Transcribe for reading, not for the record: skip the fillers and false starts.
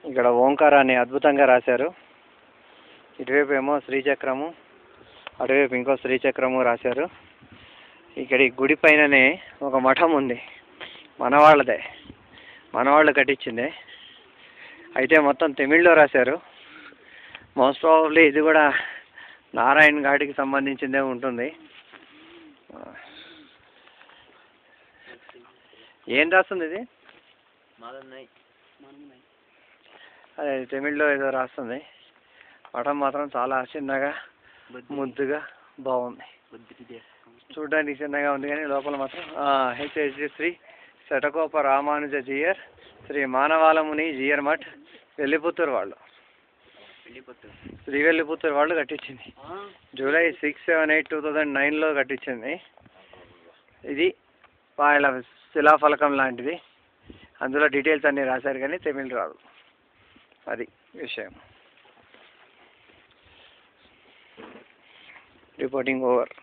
ఇక్కడ ఓంకారాన్ని అద్భుతంగా రాశారు. ఇటువైపు ఏమో శ్రీచక్రము, అటువైపు ఇంకో శ్రీచక్రము రాశారు. ఇక్కడ ఈ గుడి పైననే ఒక మఠం ఉంది, మనవాళ్ళదే, మనవాళ్ళు కట్టించిందే. అయితే మొత్తం తమిళ్లో రాశారు. మోస్ట్ ప్రాబబ్లీ ఇది కూడా నారాయణ ఘాటికి సంబంధించిందే ఉంటుంది. ఏం రాస్తుంది ఇది? అదే తమిళ్లో ఏదో రాస్తుంది. మఠం మాత్రం చాలా చిన్నగా ముద్దుగా బాగుంది. చూడడానికి చిన్నగా ఉంది కానీ లోపల మాత్రం హెచ్హెచ్డి శ్రీ శటకోప రామానుజ జీయర్, శ్రీ మానవాళముని జీయర్ మఠ్, వెల్లిపుత్తూరు వాళ్ళు, శ్రీవెల్లిపుత్తూరు వాళ్ళు కట్టించింది. జూలై 6, 7, 8, 2009లో కట్టించింది. ఇది వాళ్ళ శిలాఫలకం లాంటిది. అందులో డీటెయిల్స్ అన్నీ రాశారు కానీ తమిళ్ రాదు. అది విషయం. Reporting over.